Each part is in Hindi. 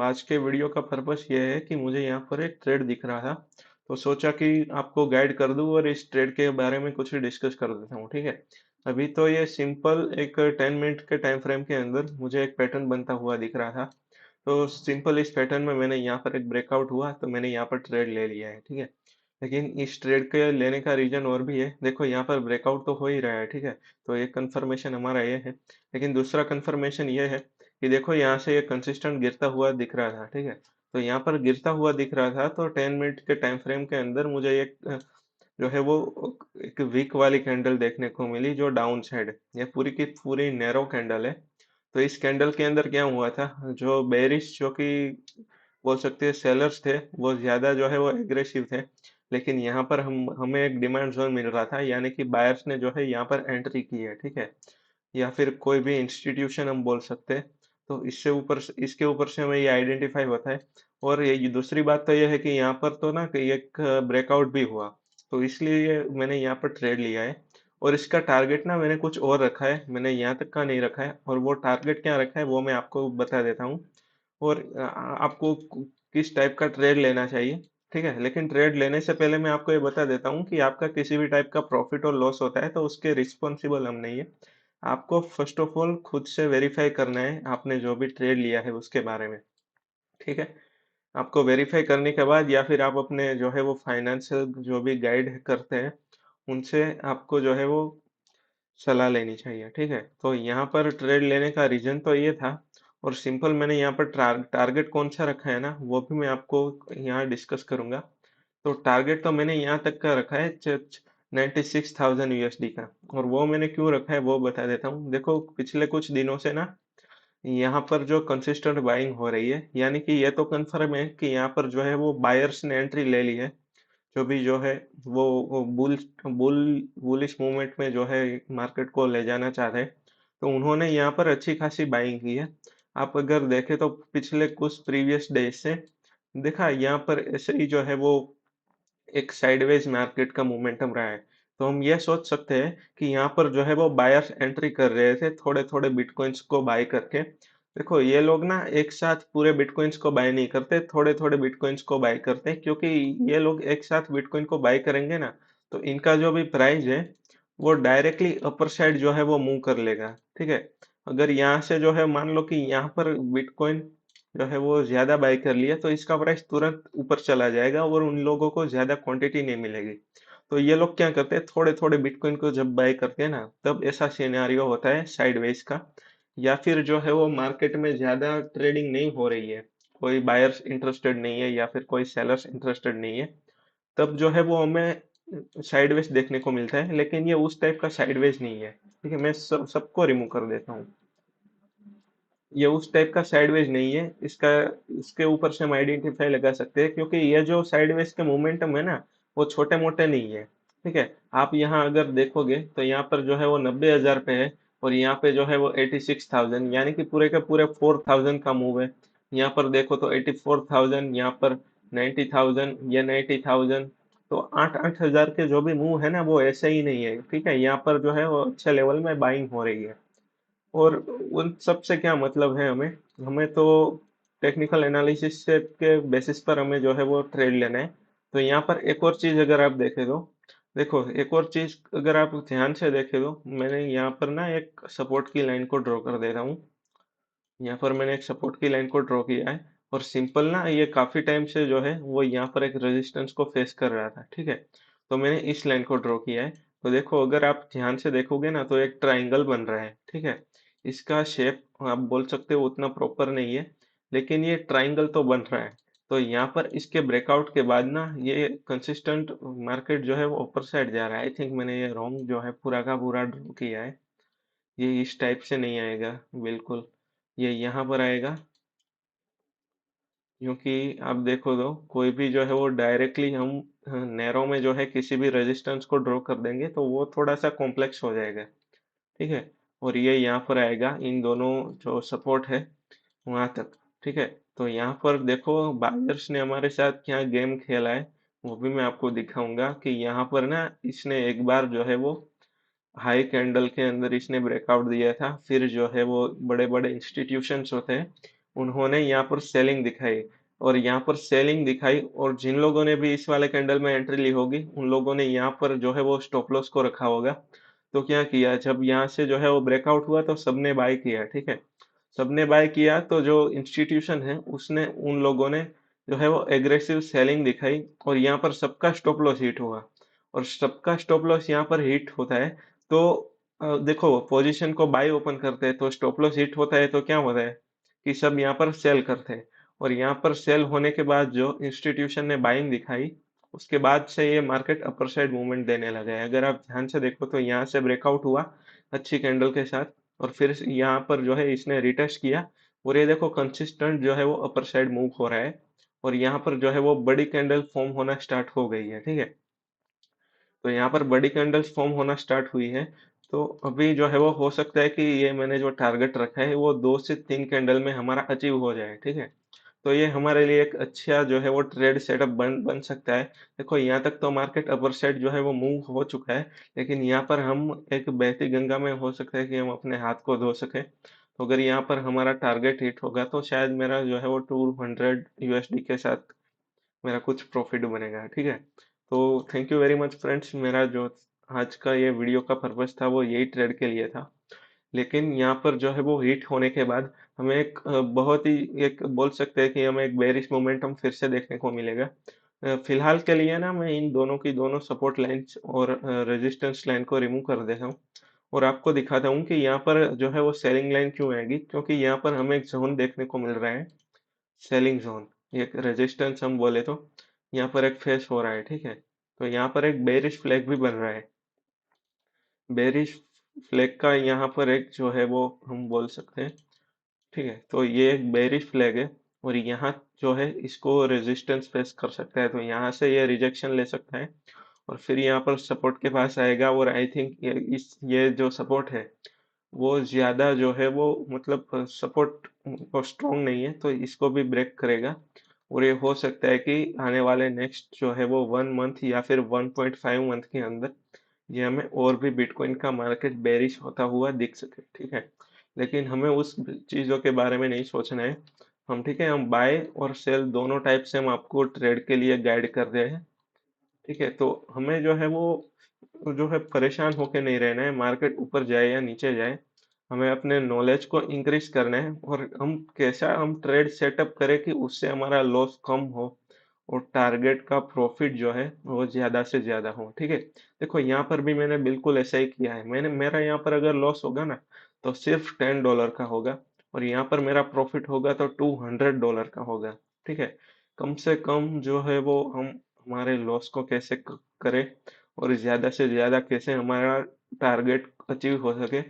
आज के वीडियो का पर्पस ये है कि मुझे यहाँ पर एक ट्रेड दिख रहा था। तो सोचा कि आपको गाइड कर दूं और इस ट्रेड के बारे में कुछ डिस्कस कर देता हूँ। ठीक है। अभी तो ये सिंपल एक 10 मिनट के टाइम फ्रेम के अंदर मुझे एक पैटर्न बनता हुआ दिख रहा था। तो सिंपल इस पैटर्न में मैंने यहाँ पर एक ब्रेकआउट हुआ तो मैंने यहाँ पर ट्रेड ले लिया है। ठीक है। लेकिन इस ट्रेड के लेने का रीजन और भी है। देखो यहाँ पर ब्रेकआउट तो हो ही रहा है। ठीक है। तो एक कंफर्मेशन हमारा ये है। लेकिन दूसरा कंफर्मेशन ये है कि देखो यहाँ से ये कंसिस्टेंट गिरता हुआ दिख रहा था। ठीक है। तो यहाँ पर गिरता हुआ दिख रहा था तो 10 मिनट के टाइम फ्रेम के अंदर मुझे एक जो है वो एक वीक वाली कैंडल देखने को मिली जो डाउन साइड है। ये पूरी की पूरी नैरो कैंडल है। तो इस कैंडल के अंदर क्या हुआ था, जो बेरिश जो कि बोल सकते हैं सेलर्स थे, वो ज्यादा जो है वो एग्रेसिव थे। लेकिन यहाँ पर हम हमें एक डिमांड जोन मिल रहा था, यानी कि बायर्स ने जो है यहाँ पर एंट्री की है। ठीक है। या फिर कोई भी इंस्टीट्यूशन हम बोल सकते हैं। तो इसके ऊपर से हमें ये आइडेंटिफाई होता है। और ये दूसरी बात तो ये है कि यहाँ पर तो ना कि एक ब्रेकआउट भी हुआ। तो इसलिए मैंने यहाँ पर ट्रेड लिया है। और इसका टारगेट ना मैंने कुछ और रखा है, मैंने यहाँ तक का नहीं रखा है। और वो टारगेट क्या रखा है वो मैं आपको बता देता हूँ। और आपको किस टाइप का ट्रेड लेना चाहिए। ठीक है। लेकिन ट्रेड लेने से पहले मैं आपको ये बता देता हूँ कि आपका किसी भी टाइप का प्रॉफिट और लॉस होता है तो उसके रिस्पॉन्सिबल हम नहीं है। आपको फर्स्ट ऑफ ऑल खुद से वेरीफाई करना है आपने जो भी ट्रेड लिया है उसके बारे में। ठीक है। आपको वेरीफाई करने के बाद या फिर आप अपने जो है वो फाइनेंशियल जो भी गाइड करते हैं उनसे आपको जो है वो सलाह लेनी चाहिए। ठीक है। तो यहाँ पर ट्रेड लेने का रीजन तो ये था। और सिंपल मैंने यहाँ पर टारगेट कौन सा रखा है ना वो भी मैं आपको यहाँ डिस्कस करूंगा। तो टारगेट तो मैंने यहाँ तक का रखा है 96,000 USD का। और वो मैंने क्यों रखा है वो बता देता हूँ। देखो पिछले कुछ दिनों से ना यहाँ पर जो कंसिस्टेंट बाइंग हो रही है, यानी कि ये तो कंफर्म है कि यहाँ पर जो है वो बायर्स ने एंट्री ले ली है। जो भी जो है वो बुल बुल बुलिश मूवमेंट में जो है मार्केट को ले जाना चाहते हैं। तो उन्होंने यहाँ पर अच्छी खासी बाइंग की है। आप अगर देखें तो पिछले कुछ प्रीवियस डेज से देखा यहाँ पर ऐसे ही जो है वो एक साइडवेज मार्केट का मोमेंटम रहा है। तो हम ये सोच सकते हैं कि यहाँ पर जो है वो बायर्स एंट्री कर रहे थे थोड़े थोड़े बिटकॉइंस को बाय करके। देखो ये लोग ना एक साथ पूरे बिटकॉइंस को बाय नहीं करते, थोड़े थोड़े बिटकॉइंस को बाय करते हैं, क्योंकि ये लोग एक साथ बिटकॉइन को बाय करेंगे ना तो इनका जो भी प्राइस है वो डायरेक्टली अपर साइड जो है वो मूव कर लेगा। ठीक है। अगर यहाँ से जो है मान लो कि यहाँ पर बिटकॉइन जो है वो ज्यादा बाय कर लिया तो इसका प्राइस तुरंत ऊपर चला जाएगा और उन लोगों को ज्यादा क्वांटिटी नहीं मिलेगी। तो ये लोग क्या करते हैं, थोड़े थोड़े बिटकॉइन को जब बाय करते हैं ना तब ऐसा सिनेरियो होता है साइडवेज का। या फिर जो है वो मार्केट में ज्यादा ट्रेडिंग नहीं हो रही है, कोई बायर्स इंटरेस्टेड नहीं है या फिर कोई सेलर्स इंटरेस्टेड नहीं है, तब जो है वो हमें साइडवेज देखने को मिलता है। लेकिन ये उस टाइप का साइडवेज नहीं है। ठीक है। मैं सबको रिमूव कर देता हूँ। ये उस टाइप का साइडवेज नहीं है इसका। इसके ऊपर से हम आइडेंटिफाई लगा सकते हैं, क्योंकि ये जो साइडवेज के मोमेंटम है ना वो छोटे मोटे नहीं है। ठीक है। आप यहाँ अगर देखोगे तो यहाँ पर जो है वो 90,000 पे है। और यहाँ पे जो है वो 86,000, यानी कि पूरे के पूरे 4,000 का मूव है। यहाँ पर देखो तो 84,000, यहाँ पर 90,000, ये 90,000। तो 8-8 हजार के जो भी मूव है ना वो ऐसे ही नहीं है। ठीक है। यहाँ पर जो है वो अच्छे लेवल में बाइंग हो रही है। और उन सब से क्या मतलब है हमें, हमें तो टेक्निकल एनालिसिस से के बेसिस पर हमें जो है वो ट्रेड लेना है। तो यहाँ पर एक और चीज अगर आप देखें तो देखो एक और चीज अगर आप ध्यान से देखें तो मैंने यहाँ पर ना एक सपोर्ट की लाइन को ड्रॉ कर दे रहा हूँ। यहाँ पर मैंने एक सपोर्ट की लाइन को ड्रॉ किया है। और सिंपल ना ये काफी टाइम से जो है वो यहाँ पर एक रेजिस्टेंस को फेस कर रहा था। ठीक है। तो मैंने इस लाइन को ड्रॉ किया है। तो देखो अगर आप ध्यान से देखोगे ना तो एक ट्राइंगल बन रहा है। ठीक है। इसका शेप आप बोल सकते हो उतना प्रॉपर नहीं है, लेकिन ये ट्राइंगल तो बन रहा है। तो यहाँ पर इसके ब्रेकआउट के बाद ना ये कंसिस्टेंट मार्केट जो है वो ऊपर साइड जा रहा है। आई थिंक मैंने ये रॉन्ग जो है पूरा का पूरा ड्रॉ किया है। ये इस टाइप से नहीं आएगा बिल्कुल। ये यहाँ पर आएगा, क्योंकि आप देखो तो कोई भी जो है वो डायरेक्टली हम नैरो में जो है किसी भी रेजिस्टेंस को ड्रॉ कर देंगे तो वो थोड़ा सा कॉम्प्लेक्स हो जाएगा। ठीक है। और ये यहाँ पर आएगा इन दोनों जो सपोर्ट है वहां तक। ठीक है। तो यहाँ पर देखो बायर्स ने हमारे साथ क्या गेम खेला है वो भी मैं आपको दिखाऊंगा कि यहाँ पर ना इसने एक बार जो है वो हाई कैंडल के अंदर इसने ब्रेकआउट दिया था, फिर जो है वो बड़े बड़े इंस्टीट्यूशंस होते हैं उन्होंने यहाँ पर सेलिंग दिखाई, और यहाँ पर सेलिंग दिखाई, और जिन लोगों ने भी इस वाले कैंडल में एंट्री ली होगी उन लोगों ने यहाँ पर जो है वो स्टॉप लॉस को रखा होगा। तो क्या किया, जब यहाँ से जो है वो ब्रेकआउट हुआ तो सबने बाय किया, ठीक है। सबने बाय किया तो जो इंस्टीट्यूशन है उसने उन लोगों ने जो है वो एग्रेसिव सेलिंग दिखाई, और यहाँ पर सबका स्टॉप लॉस हिट हुआ। और सबका स्टॉप लॉस यहाँ पर हिट होता है तो देखो पोजीशन को बाय ओपन करते हैं तो स्टॉप लॉस हिट होता है तो क्या होता है कि सब यहाँ पर सेल करते हैं। और यहाँ पर सेल होने के बाद जो इंस्टीट्यूशन ने बाइंग दिखाई, उसके बाद से ये मार्केट अपर साइड मूवमेंट देने लगा है। अगर आप ध्यान से देखो तो यहाँ से ब्रेकआउट हुआ अच्छी कैंडल के साथ, और फिर यहाँ पर जो है इसने रिटेस्ट किया, और ये देखो कंसिस्टेंट जो है वो अपर साइड मूव हो रहा है, और यहाँ पर जो है वो बड़ी कैंडल फॉर्म होना स्टार्ट हो गई है, ठीक है। तो यहाँ पर बड़ी कैंडल्स फॉर्म होना स्टार्ट हुई है। तो अभी जो है वो हो सकता है कि ये मैंने जो टारगेट रखा है वो 2 से 3 कैंडल में हमारा अचीव हो जाए, ठीक है। तो ये हमारे लिए एक अच्छा जो है वो ट्रेड सेटअप बन बन सकता है। देखो यहाँ तक तो मार्केट अपर साइड जो है वो मूव हो चुका है, लेकिन यहाँ पर हम एक बहती गंगा में हो सकता है कि हम अपने हाथ को धो सके। तो अगर यहाँ पर हमारा टारगेट हिट होगा तो शायद मेरा जो है वो 200 USD के साथ मेरा कुछ प्रॉफिट बनेगा, ठीक है। तो thank you very much friends, मेरा जो आज का ये वीडियो का पर्पस था वो यही ट्रेड के लिए था। लेकिन यहाँ पर जो है वो हिट होने के बाद हमें एक बहुत ही एक बोल सकते हैं कि हमें एक बेरिश मोमेंटम फिर से देखने को मिलेगा। फिलहाल के लिए ना मैं इन दोनों की दोनों सपोर्ट लाइन्स और रेजिस्टेंस लाइन को रिमूव कर देता हूँ, और आपको दिखाता हूँ कि यहाँ पर जो है वो सेलिंग लाइन क्यों आएगी, क्योंकि यहाँ पर हमें एक जोन देखने को मिल रहा है, सेलिंग जोन। एक रेजिस्टेंस हम बोले तो यहाँ पर एक फेस हो रहा है, ठीक है। तो यहाँ पर एक बेरिश फ्लैग भी बन रहा है। बेरिश फ्लैग का यहाँ पर एक जो है वो हम बोल सकते हैं, ठीक है। तो ये एक बेरिश फ्लैग है, और यहाँ जो है इसको रेजिस्टेंस फेस कर सकता है, तो यहाँ से ये रिजेक्शन ले सकता है, और फिर यहाँ पर सपोर्ट के पास आएगा। और आई थिंक ये जो सपोर्ट है वो ज्यादा जो है वो मतलब सपोर्ट और स्ट्रॉन्ग नहीं है, तो इसको भी ब्रेक करेगा। और ये हो सकता है कि आने वाले नेक्स्ट जो है वो 1 मंथ या फिर 1.5 मंथ के अंदर ये हमें और भी बिटकॉइन का मार्केट बेरिश होता हुआ दिख सके, ठीक है। लेकिन हमें उस चीजों के बारे में नहीं सोचना है। हम ठीक है, हम बाय और सेल दोनों टाइप से हम आपको ट्रेड के लिए गाइड कर रहे हैं, ठीक है। तो हमें जो है वो जो है परेशान होके नहीं रहना है, मार्केट ऊपर जाए या नीचे जाए। हमें अपने नॉलेज को इंक्रीज करना है, और हम कैसा हम ट्रेड सेटअप करें कि उससे हमारा लॉस कम हो और टारगेट का प्रॉफिट जो है वो ज्यादा से ज्यादा हो, ठीक है। देखो यहाँ पर भी मैंने बिल्कुल ऐसा ही किया है। मैंने मेरा यहाँ पर अगर लॉस होगा ना तो सिर्फ $10 का होगा, और यहाँ पर मेरा प्रॉफिट होगा तो $200 का होगा, ठीक है। कम से कम जो है वो हम हमारे लॉस को कैसे करें, और ज्यादा से ज्यादा कैसे हमारा टारगेट अचीव हो सके,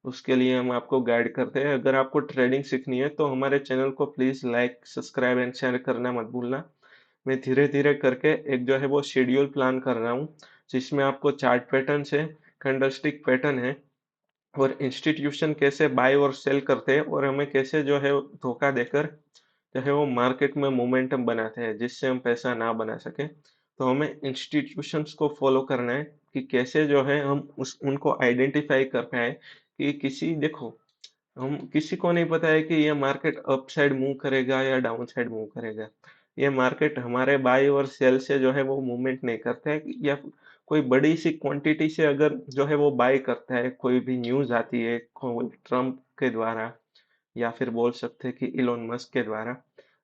उसके लिए हम आपको गाइड करते हैं। अगर आपको ट्रेडिंग सीखनी है तो हमारे चैनल को please like subscribe and share करना मत भूलना। मैं धीरे धीरे करके एक जो है वो शेड्यूल प्लान कर रहा हूँ, जिसमें आपको चार्ट पैटर्न है, कैंडलस्टिक पैटर्न है, और इंस्टीट्यूशन कैसे बाय और सेल करते हैं, और हमें कैसे जो है धोखा देकर जो है वो मार्केट में मोमेंटम बनाते हैं जिससे हम पैसा ना बना सके। तो हमें इंस्टीट्यूशंस को फॉलो करना है कि कैसे जो है हम उस उनको आइडेंटिफाई कर पाए कि किसी देखो हम किसी को नहीं पता है कि ये मार्केट अप साइड मूव करेगा या डाउन साइड मूव करेगा। ये मार्केट हमारे बाय और सेल से जो है वो मूवमेंट नहीं करता है, या कोई बड़ी सी क्वांटिटी से अगर जो है वो बाय करता है, कोई भी न्यूज आती है कोई ट्रम्प के द्वारा या फिर बोल सकते हैं कि इलोन मस्क के द्वारा,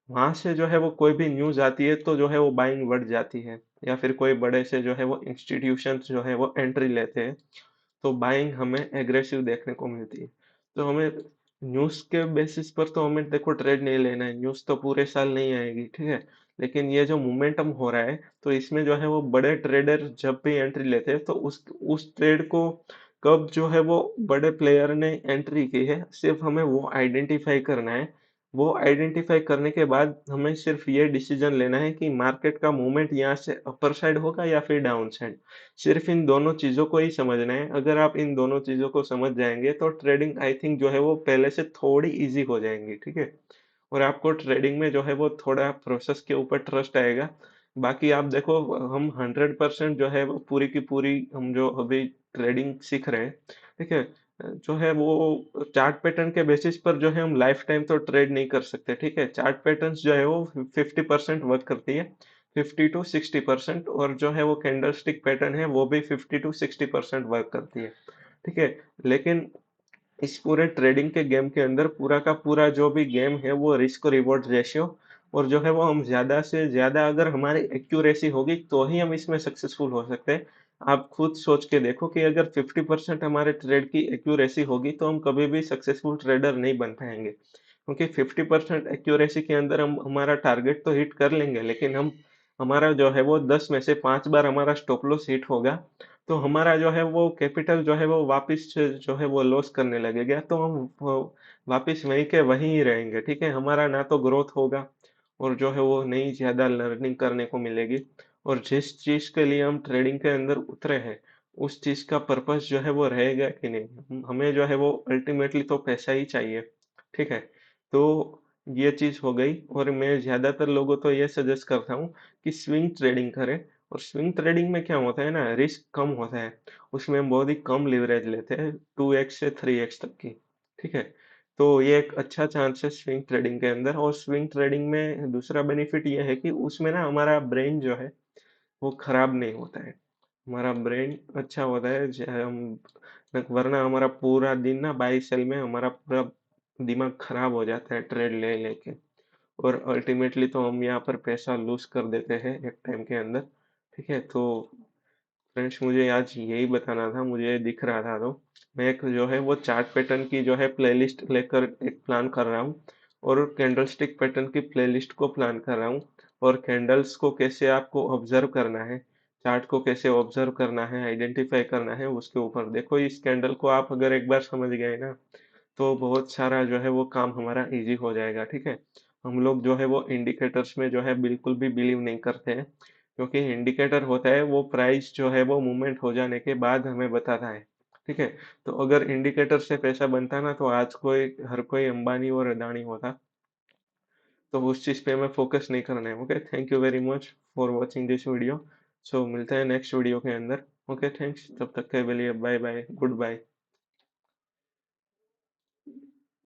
वहां से जो है वो कोई भी न्यूज आती है तो जो है वो बाइंग बढ़ जाती है, या फिर कोई बड़े से जो है वो इंस्टीट्यूशन जो है वो एंट्री लेते हैं, तो बाइंग हमें एग्रेसिव देखने को मिलती है। तो हमें न्यूज़ के बेसिस पर तो हमें देखो ट्रेड नहीं लेना है, न्यूज़ तो पूरे साल नहीं आएगी, ठीक है। लेकिन ये जो मोमेंटम हो रहा है तो इसमें जो है वो बड़े ट्रेडर जब भी एंट्री लेते हैं तो उस ट्रेड को कब जो है वो बड़े प्लेयर ने एंट्री की है सिर्फ हमें वो आइडेंटिफाई करना है। वो आइडेंटिफाई करने के बाद हमें सिर्फ ये डिसीजन लेना है कि मार्केट का मूवमेंट यहाँ से अपर साइड होगा या फिर डाउन साइड। सिर्फ इन दोनों चीजों को ही समझना है। अगर आप इन दोनों चीजों को समझ जाएंगे तो ट्रेडिंग आई थिंक जो है वो पहले से थोड़ी इजी हो जाएंगी, ठीक है। और आपको ट्रेडिंग में जो है वो थोड़ा प्रोसेस के ऊपर ट्रस्ट आएगा। बाकी आप देखो हम 100% जो है वो पूरी की पूरी हम जो अभी ट्रेडिंग सीख रहे हैं, ठीक है। जो है वो चार्ट पैटर्न के बेसिस पर जो है हम लाइफ टाइम तो ट्रेड नहीं कर सकते, ठीक है। चार्ट पैटर्न्स जो है वो 50% वर्क करती है, 50 to 60%, और जो है वो कैंडल स्टिक पैटर्न है वो भी 50 to 60% वर्क करती है, ठीक है। लेकिन इस पूरे ट्रेडिंग के गेम के अंदर पूरा का पूरा जो भी गेम है वो रिस्क रिवॉर्ड रेशियो, और जो है वो हम ज्यादा से ज्यादा अगर हमारी एक्यूरेसी होगी तो ही हम इसमें सक्सेसफुल हो सकते हैं। आप खुद सोच के देखो कि अगर 50% हमारे ट्रेड की एक्यूरेसी होगी तो हम कभी भी सक्सेसफुल ट्रेडर नहीं बन पाएंगे, क्योंकि 50% एक्यूरेसी के अंदर हम हमारा टारगेट तो हिट कर लेंगे, लेकिन हम हमारा जो है वो 10 में से 5 बार हमारा स्टॉप लॉस हिट होगा, तो हमारा जो है वो कैपिटल जो है वो वापस से जो है वो लॉस करने लगेगा, तो हम वापस वहीं के वहीं ही रहेंगे, ठीक है। हमारा ना तो ग्रोथ होगा और जो है वो नई ज्यादा लर्निंग करने को मिलेगी, और जिस चीज के लिए हम ट्रेडिंग के अंदर उतरे हैं उस चीज का पर्पस जो है वो रहेगा कि नहीं। हमें जो है वो अल्टीमेटली तो पैसा ही चाहिए, ठीक है। तो ये चीज हो गई, और मैं ज्यादातर लोगों को ये सजेस्ट करता हूँ कि स्विंग ट्रेडिंग करें। और स्विंग ट्रेडिंग में क्या होता है ना, रिस्क कम होता है, उसमें हम बहुत ही कम लिवरेज लेते हैं, 2x से 3x तक की, ठीक है। तो ये एक अच्छा चांस है स्विंग ट्रेडिंग के अंदर। और स्विंग ट्रेडिंग में दूसरा बेनिफिट ये है कि उसमें ना हमारा ब्रेन जो है वो खराब नहीं होता है, हमारा ब्रेन अच्छा होता है। हम वरना हमारा पूरा दिन ना बाई सेल में हमारा पूरा दिमाग खराब हो जाता है ट्रेड ले लेके, और अल्टीमेटली तो हम यहाँ पर पैसा लूज कर देते हैं एक टाइम के अंदर, ठीक है। तो फ्रेंड्स मुझे आज यही बताना था, मुझे दिख रहा था, तो मैं एक जो है वो चार्ट पैटर्न की जो है प्लेलिस्ट लेकर एक प्लान कर रहा हूँ, और कैंडलस्टिक पैटर्न की प्लेलिस्ट को प्लान कर रहा हूँ, और कैंडल्स को कैसे आपको ऑब्जर्व करना है, चार्ट को कैसे ऑब्जर्व करना है, आइडेंटिफाई करना है, उसके ऊपर देखो। इस कैंडल को आप अगर एक बार समझ गए ना तो बहुत सारा जो है वो काम हमारा इजी हो जाएगा, ठीक है। हम लोग जो है वो इंडिकेटर्स में जो है बिल्कुल भी बिलीव नहीं करते हैं, क्योंकि इंडिकेटर होता है वो प्राइस जो है वो मूवमेंट हो जाने के बाद हमें बताता है, ठीक है। तो अगर इंडिकेटर से पैसा बनता ना तो आज कोई हर कोई अंबानी और अदानी होता। तो उस चीज पे हमें फोकस नहीं करना है। Okay, thank you very much for watching this video. So मिलते हैं नेक्स्ट वीडियो के अंदर। ओके थैंक्स, तब तक के लिए बाय बाय, गुड बाय।